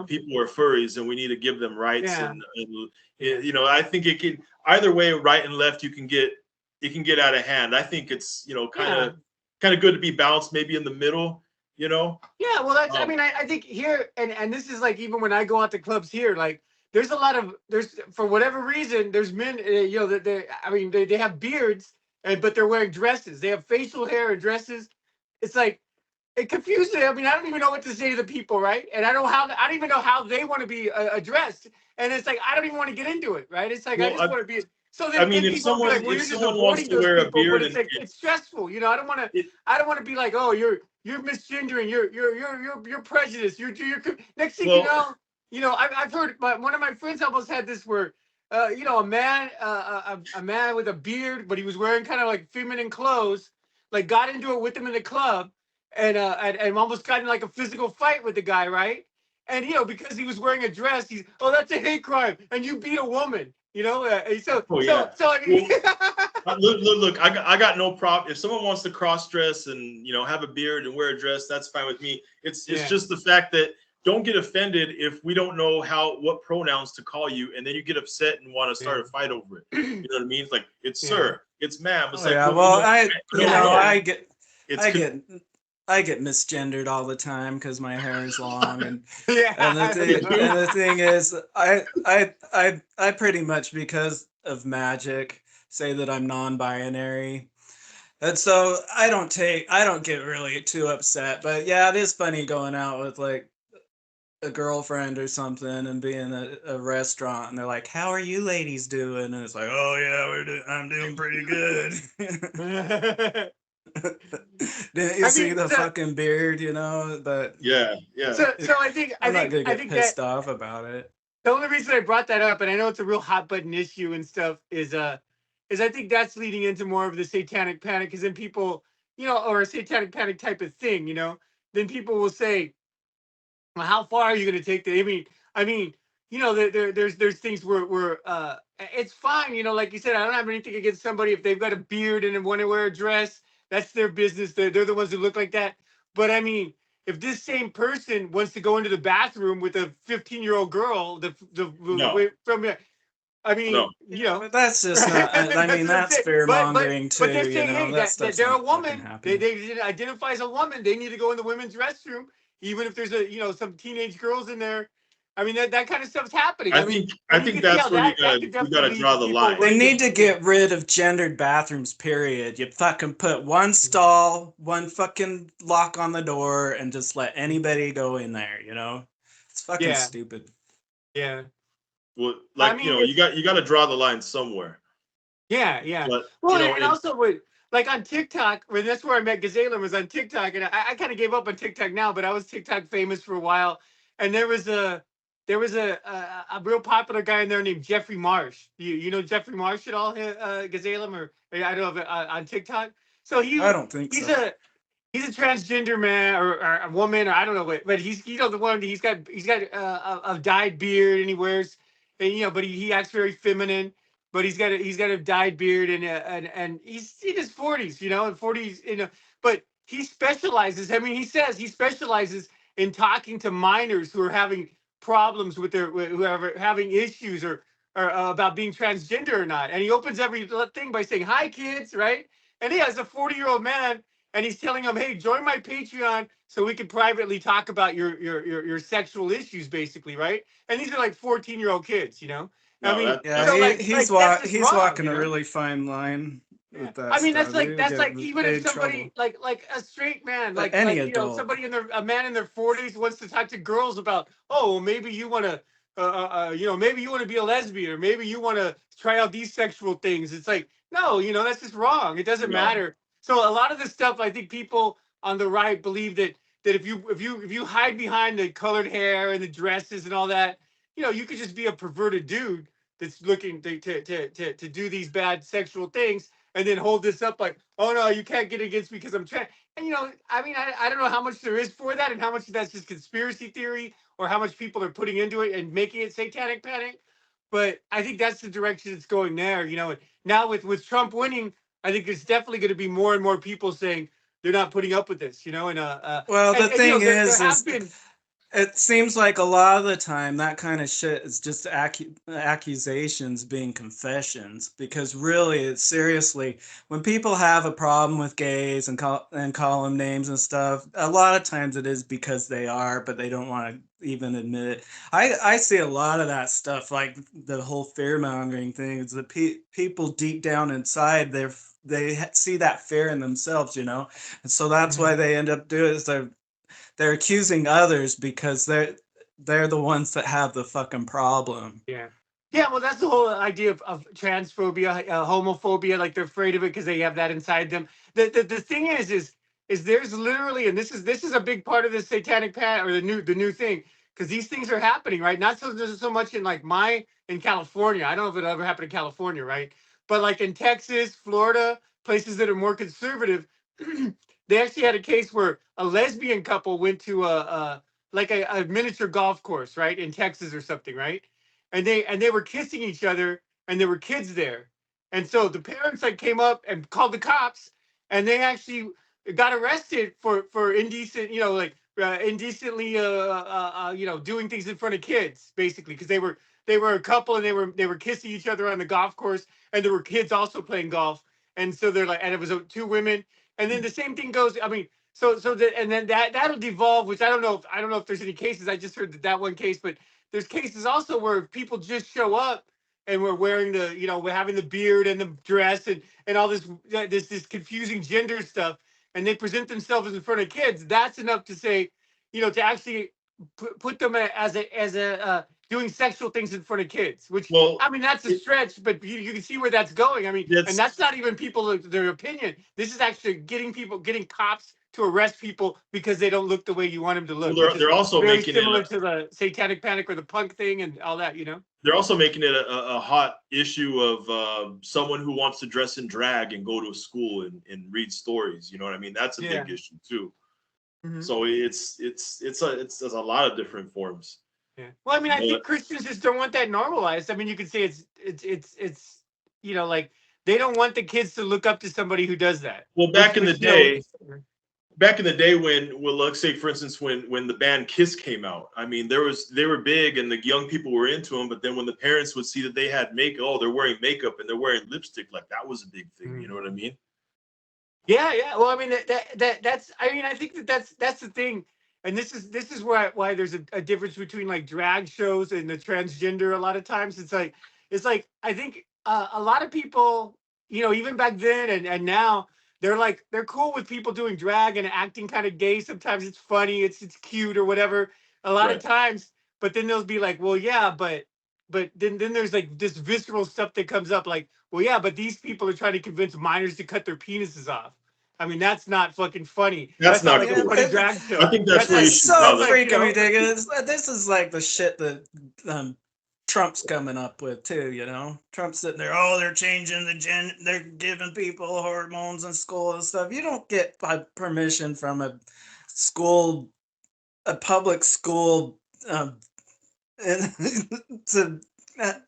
people are furries and we need to give them rights and I think it can either way, right and left, it can get out of hand. I think it's kind of good to be balanced, maybe in the middle. Yeah, well, that's I think here and this is like even when I go out to clubs here, like there's for whatever reason there's men that they have beards but they're wearing dresses. They have facial hair and dresses. It's like it confuses me. I mean, I don't even know what to say to the people, right? And I don't even know how they want to be addressed. And it's like I don't even want to get into it, right? It's like I just want to be. So then, if someone wants to wear a beard, it's stressful. I don't want to be like, oh, you're misgendering. You're prejudiced. You're next thing I've heard. One of my friends almost had this where, a man with a beard, but he was wearing kind of like feminine clothes, like got into it with him in the club, and almost got in like a physical fight with the guy, right? And because he was wearing a dress, that's a hate crime, and you beat a woman, So I mean, look, I got no problem if someone wants to cross dress and have a beard and wear a dress. That's fine with me. It's just the fact that don't get offended if we don't know what pronouns to call you, and then you get upset and want to start a fight over it. You know what I mean? It's like it's sir, it's ma'am. It's I get misgendered all the time because my hair is long, and the thing is, I pretty much, because of Magick, say that I'm non-binary, and so I don't get really too upset. But yeah, it is funny going out with like a girlfriend or something and being at a restaurant, and they're like, "How are you ladies doing?" And it's like, "Oh yeah, I'm doing pretty good." Didn't you see the fucking beard, But yeah. So I think I'm not gonna get pissed off about it. The only reason I brought that up, and I know it's a real hot button issue and stuff, is is I think that's leading into more of the satanic panic, because then people, or a satanic panic type of thing, then people will say, well, how far are you going to take the? I mean, there's things where it's fine, like you said, I don't have anything against somebody if they've got a beard and they want to wear a dress. That's their business. They're the ones who look like that. But I mean, if this same person wants to go into the bathroom with a 15-year-old girl, No, from I mean, no, But that's just right? not. I That's mean, what I'm that's saying. fear But mongering but they're too. saying, hey, That that stuff's they're a not fucking woman. They happening. identify as a woman. They need to go in the women's restroom, even if there's some teenage girls in there. I mean, that kind of stuff's happening. I I mean, think and you can see that's how where that could you gotta definitely lead draw to the people line. They wanting need to get rid of gendered bathrooms, period. You fucking put one stall, one fucking lock on the door, and just let anybody go in there, It's fucking Yeah, stupid. yeah. Well, I like mean, you got to draw the line somewhere. yeah, yeah. But Well, and and also with like on TikTok, where that's where I met Gazelam, was on TikTok, and I kind of gave up on TikTok now, but I was TikTok famous for a while, and there was a real popular guy in there named Jeffrey Marsh. You know Jeffrey Marsh at all, Gazelam, or I don't know if, on TikTok. So I don't think he's so. a he's a transgender man or a woman, or I don't know what, but he's the one. He's got a dyed beard, and he wears, and but he acts very feminine. But he's got a dyed beard, and he's in his 40s, and 40s, But he specializes. I mean, he says he specializes in talking to minors who are having problems with who are having issues, or about being transgender or not. And he opens every thing by saying, "Hi, kids," right? And he has a 40-year-old man, and he's telling them, "Hey, join my Patreon so we can privately talk about your sexual issues," basically, right? And these are like 14-year-old kids, I no, mean, Yeah, that's so that's just he's wrong, walking a really fine line Yeah. with that I mean, stuff. He would that's get like even if big trouble. somebody like a straight man, Any adult. somebody a man in their 40s wants to talk to girls about, oh, well, maybe you want to, maybe you want to be a lesbian, or maybe you want to try out these sexual things. It's like, no, that's just wrong. It doesn't no, matter. So a lot of this stuff, I think people on the right believe that if you hide behind the colored hair and the dresses and all that, you could just be a perverted dude that's looking to do these bad sexual things, and then hold this up like, oh no, you can't get against me because I'm trans. And I mean, I don't know how much there is for that, and how much that's just conspiracy theory, or how much people are putting into it and making it satanic panic. But I think that's the direction it's going there. And now with Trump winning, I think there's definitely going to be more and more people saying they're not putting up with this. Well, the And thing there is have been. it seems like a lot of the time that kind of shit is just accusations being confessions, because really, seriously, when people have a problem with gays and call them names and stuff, a lot of times it is because they are, but they don't want to even admit it. I see a lot of that stuff, like the whole fear mongering thing. Is the people deep down inside, they see that fear in themselves, and so that's why they end up doing it. Is they're accusing others because they're the ones that have the fucking problem. Yeah. Yeah, well, that's the whole idea of transphobia, homophobia. Like, they're afraid of it because they have that inside them. The thing is there's literally, and this is a big part of the satanic pat, or the new thing, because these things are happening, right? Not so much in like in California. I don't know if it'll ever happen in California, right? But like in Texas, Florida, places that are more conservative, they actually had a case where a lesbian couple went to a miniature golf course, right, in Texas or something, right? And they were kissing each other, and there were kids there. And so the parents like came up and called the cops, and they actually got arrested for indecent, indecently doing things in front of kids, basically, because they were a couple, and they were kissing each other on the golf course, and there were kids also playing golf. And so they're like, and it was two women. And then the same thing goes, I mean, and then that'll devolve, which I don't know if there's any cases. I just heard that one case, but there's cases also where people just show up, and we're wearing we're having the beard and the dress, and all this confusing gender stuff, and they present themselves in front of kids. That's enough to say, to actually put them as doing sexual things in front of kids. Which, well, I mean, that's a stretch, but you can see where that's going. I mean, and it's that's not even people their opinion. This is actually getting cops to arrest people because they don't look the way you want them to look. Well, they're also very making similar it to the Satanic Panic or the punk thing and all that, you know. they're also making it a hot issue of someone who wants to dress in drag and go to a school and read stories. You know what I mean? That's a big issue too. Mm-hmm. So it's a lot of different forms. Yeah. Well, I mean, I think Christians just don't want that normalized. I mean, you could say it's you know, like they don't want the kids to look up to somebody who does that. Well, back in the day, when, well, let's say for instance, when the band Kiss came out, I mean, they were big and the young people were into them, but then when the parents would see that they had makeup, oh, they're wearing makeup and they're wearing lipstick, like that was a big thing. You know what I mean? Yeah, yeah. Well, I mean that's. I mean, I think that's the thing, and this is why there's a difference between like drag shows and the transgender. A lot of times, it's like I think a lot of people, you know, even back then and now, they're cool with people doing drag and acting kind of gay. Sometimes it's funny, it's cute or whatever. A lot of times, but then they'll be like, well, yeah, but then there's like this visceral stuff that comes up, like, well, yeah, but these people are trying to convince minors to cut their penises off. I mean, that's not fucking funny. That's not like cool. a funny drag show. I think that's where you should so like, freaking ridiculous. This is like the shit that Trump's coming up with too. You know, Trump's sitting there. Oh, they're changing the they're giving people hormones in school and stuff. You don't get permission from a public school, to.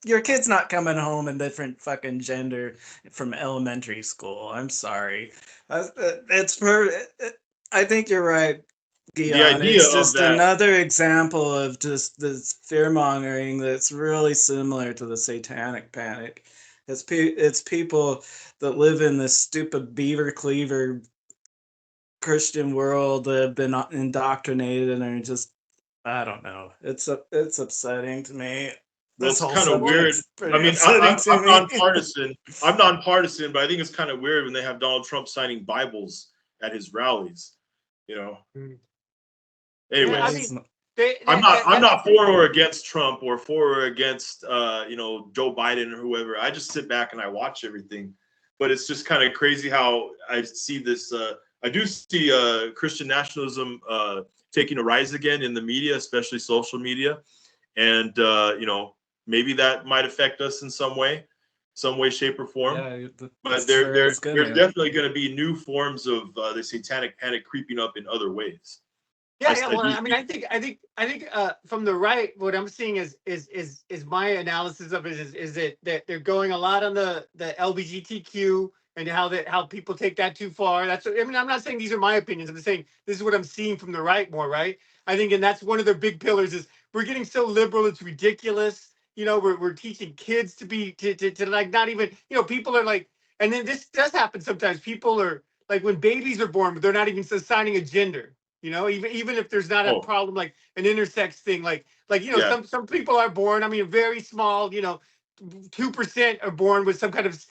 Your kid's not coming home in different fucking gender from elementary school. I'm sorry. It's I think you're right, Guion. The idea it's just of that, another example of just this fear mongering that's really similar to the Satanic Panic. It's people that live in this stupid beaver cleaver Christian world that have been indoctrinated and are just, I don't know. It's upsetting to me. That's kind of weird. I mean, I'm nonpartisan. I'm nonpartisan, but I think it's kind of weird when they have Donald Trump signing Bibles at his rallies. You know. Anyways, I'm not for or against Trump or for or against you know, Joe Biden or whoever. I just sit back and I watch everything. But it's just kind of crazy how I see this. I do see Christian nationalism taking a rise again in the media, especially social media, and you know, maybe that might affect us in some way, shape, or form. Yeah, but there's definitely going to be new forms of the Satanic Panic creeping up in other ways. Yeah, yeah. Well, I mean, I think from the right, what I'm seeing is my analysis of it is that they're going a lot on the LGBTQ and how people take that too far. I mean, I'm not saying these are my opinions. I'm just saying this is what I'm seeing from the right more, right? I think, and that's one of their big pillars is we're getting so liberal, it's ridiculous. You know, we're teaching kids to be to like not even, you know, people are like, and then this does happen sometimes. People are like when babies are born, but they're not even assigning a gender. You know, even if there's not a problem like an intersex thing, like you know, some people are born. I mean, very small. You know, 2% are born with some kind of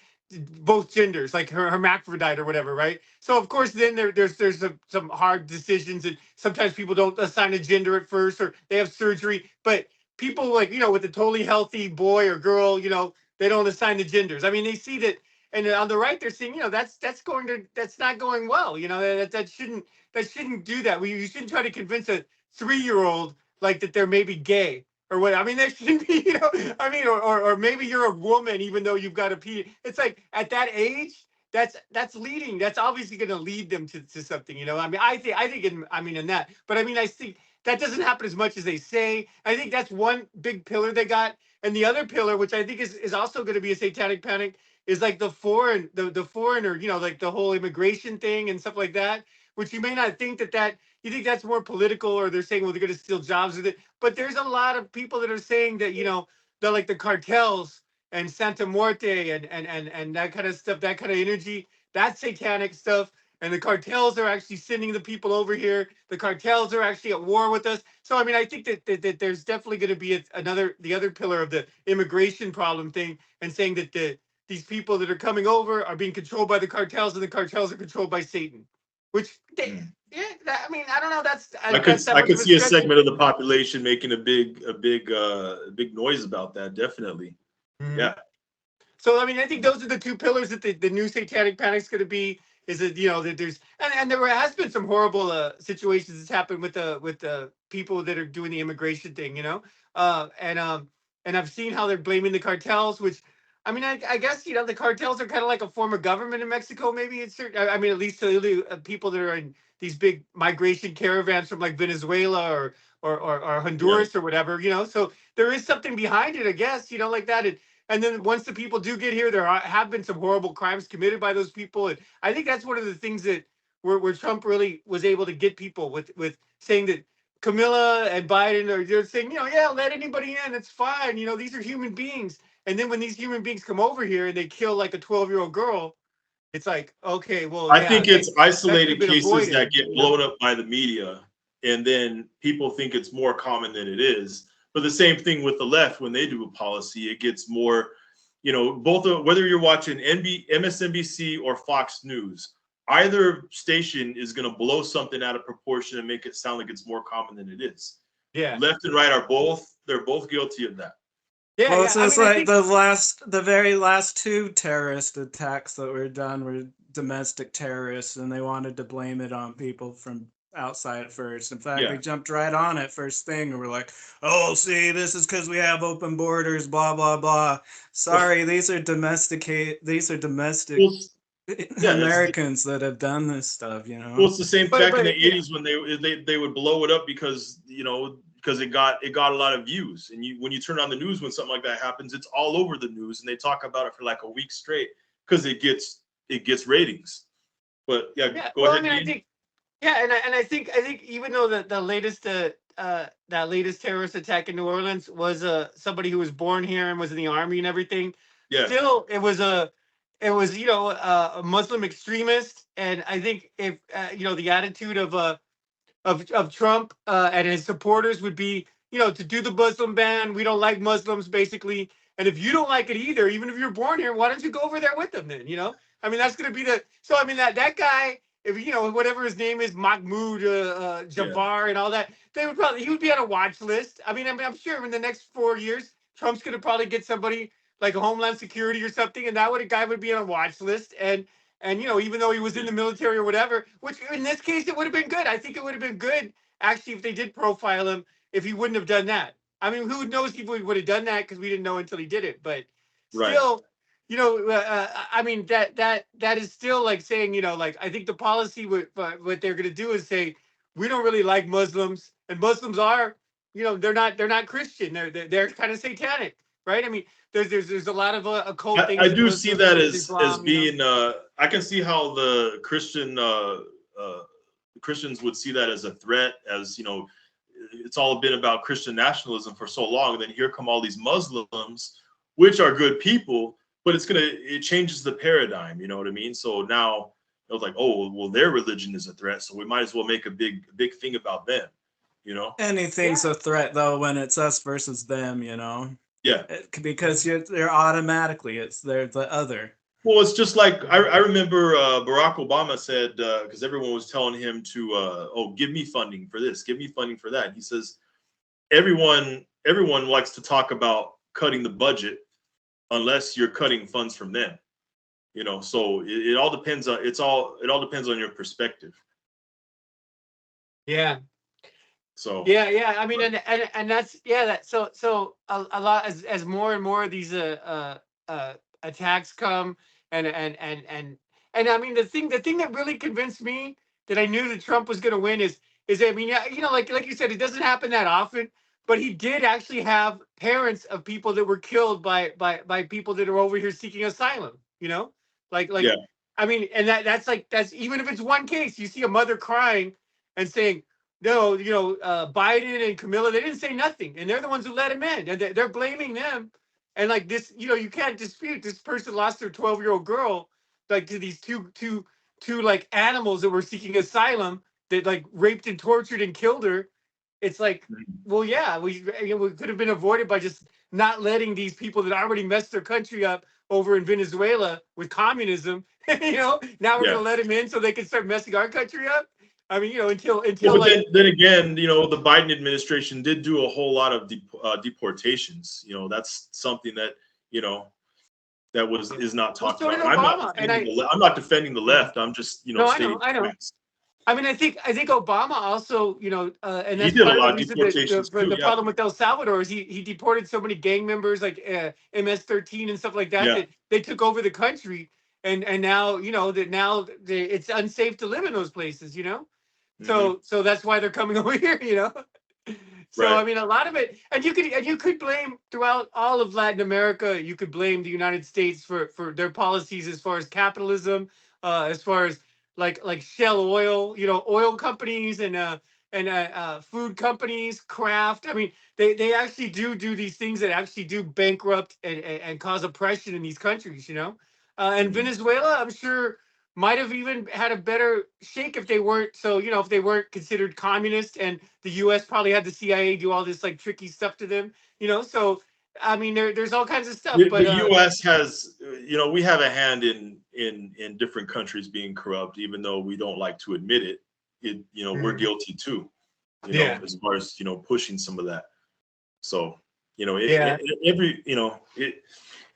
both genders, like hermaphrodite or whatever, right? So of course, then there's some hard decisions, and sometimes people don't assign a gender at first, or they have surgery. But people like, you know, with a totally healthy boy or girl, you know, they don't assign the genders. I mean, they see that, and on the right, they're seeing, you know, that's not going well. You know, that shouldn't do that. You shouldn't try to convince a 3-year-old like that they're maybe gay or what. I mean, there shouldn't be, you know, I mean, or maybe you're a woman even though you've got a P. It's like at that age, that's leading. That's obviously going to lead them to something, you know. I mean, I think in that, but I mean, I think that doesn't happen as much as they say. I think that's one big pillar they got, and the other pillar, which I think is also going to be a Satanic Panic, is like the foreigner, you know, like the whole immigration thing and stuff like that. Which you may not think that you think that's more political, or they're saying, well, they're going to steal jobs with it. But there's a lot of people that are saying that, you know, they're like the cartels and Santa Muerte and that kind of stuff, that kind of energy, that's satanic stuff. And the cartels are actually sending the people over here. The cartels are actually at war with us. So, I mean, I think that there's definitely going to be the other pillar of the immigration problem thing, and saying that these people that are coming over are being controlled by the cartels, and the cartels are controlled by Satan. Which, I mean, I don't know. I could see a segment of the population making a big noise about that. Definitely, yeah. So, I mean, I think those are the two pillars that the new Satanic Panic is going to be. is that, you know, that there's and there has been some horrible situations that's happened with the people that are doing the immigration thing, you know, and I've seen how they're blaming the cartels, which I mean, I guess, you know, the cartels are kind of like a form of government in Mexico, maybe it's certain. I mean, at least to the people that are in these big migration caravans from like Venezuela or Yeah. Honduras or whatever, you know. So there is something behind it, I guess, you know, like that. And then once the people do get here, have been some horrible crimes committed by those people. And I think that's one of the things that where Trump really was able to get people with saying that Camilla and Biden are they're saying, you know, yeah, let anybody in, it's fine. You know, these are human beings. And then when these human beings come over here and they kill like a 12-year-old girl, it's like, okay, well, I yeah, think it's that could have isolated been cases avoided. that get You know? blown up by the media, and then people think it's more common than it is. But the same thing with the left, when they do a policy, it gets more, you know, whether you're watching MSNBC or Fox News, either station is going to blow something out of proportion and make it sound like it's more common than it is. Yeah. Left and right they're both guilty of that. Yeah, Well, yeah. it's I just mean, I like think the very last two terrorist attacks that were done were domestic terrorists, and they wanted to blame it on people from outside at first. In fact, Yeah. they jumped right on it first thing, and were like, "Oh, see, this is because we have open borders, blah blah blah." Sorry, these are domestic Well, yeah, Americans that have done this stuff, you well, know. it's the same but back in the yeah. 80s when they would blow it up because, you know, because it got a lot of views. And when you turn on the news when something like that happens, it's all over the news and they talk about it for like a week straight because it gets ratings. But yeah, Yeah. go Well, I ahead, mean, I Dean. think yeah, and I think even though the latest that latest terrorist attack in New Orleans was somebody who was born here and was in the army and everything, Yeah, still it was, you know, a Muslim extremist. And I think if you know, the attitude of Trump and his supporters would be, you know, to do the Muslim ban. We don't like Muslims, basically. And if you don't like it either, even if you're born here, why don't you go over there with them then? You know, I mean, that's going to be the. So I mean, that guy, if you know whatever his name is, Mahmoud yeah, Jafar and all that, he would be on a watch list. I mean, I'm sure in the next 4 years, Trump's going to probably get somebody like a Homeland Security or something, and a guy would be on a watch list. And you know, even though he was in the military or whatever, which in this case it would have been good. I think it would have been good actually if they did profile him, if he wouldn't have done that. I mean, who knows if he would have done that, because we didn't know until he did it. But right. still, you know, I mean, that is still like saying, you know, like, I think the policy what they're going to do is say we don't really like Muslims, and Muslims are, you know, they're not Christian. They're kind of satanic, right? I mean, there's a lot of occult I things in do see Muslim that with as Islam, you know? being I can see how the Christians would see that as a threat, as, you know, it's all been about Christian nationalism for so long. And then here come all these Muslims, which are good people, but it changes the paradigm, you know what I mean? So now it was like, oh, well, their religion is a threat, so we might as well make a big thing about them, you know? Anything's Yeah. a threat though when it's us versus them, you know. Yeah. Because they're automatically they're the other. Well, it's just like I remember Barack Obama said, because everyone was telling him to, oh, give me funding for this, give me funding for that. He says, everyone likes to talk about cutting the budget unless you're cutting funds from them, you know. So it all depends on it all depends on your perspective. Yeah. So Yeah. I mean, and that's so a lot as more and more of these attacks come and I mean, the thing that really convinced me that I knew that Trump was going to win is I mean, yeah, you know, like you said, it doesn't happen that often, but he did actually have parents of people that were killed by people that are over here seeking asylum. You know, like yeah, I mean, and that's even if it's one case, you see a mother crying and saying, no, you know, Biden and Camilla, they didn't say nothing, and they're the ones who let him in, and they're blaming them. And like this, you know, you can't dispute this person lost their 12-year-old girl, like, to these two like animals that were seeking asylum that like raped and tortured and killed her. It's like, well, yeah, we could have been avoided by just not letting these people that already messed their country up over in Venezuela with communism. You know, now we're yeah. gonna let them in so they can start messing our country up. I mean, you know, Well, until but like then again, you know, the Biden administration did do a whole lot of deportations. You know, that's something that, you know, that is not Well, talked so did about. Obama, and I'm not defending the left. I'm just, no, stating I know. facts. I mean, I think Obama also, and He that's did a part of the lot of reason deportations that too. the Yeah, problem with El Salvador is he deported so many gang members like MS-13 and stuff like that, yeah. that they took over the country, and now it's unsafe to live in those places, Mhm. So that's why they're coming over here. So Right. I mean, a lot of it, and you could blame throughout all of Latin America. You could blame the United States for their policies as far as capitalism, as far as like Shell Oil, oil companies and food companies, Kraft. I mean, they actually do these things that actually do bankrupt and cause oppression in these countries. And Mhm. Venezuela, I'm sure might have even had a better shake if they weren't if they weren't considered communist, and the US probably had the CIA do all this like tricky stuff to them, so I mean there's all kinds of stuff, but The U.S. has, we have a hand in different countries being corrupt, even though we don't like to admit it. We're guilty too, yeah, as far as pushing some of that. So, yeah,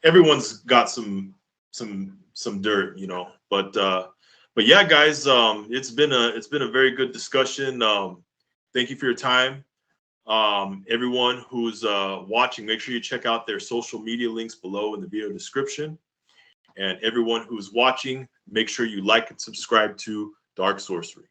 everyone's got some dirt, but yeah, guys, it's been a very good discussion. Thank you for your time. Everyone who's watching, make sure you check out their social media links below in the video description. And everyone who's watching, make sure you like and subscribe to Dark Sorcery.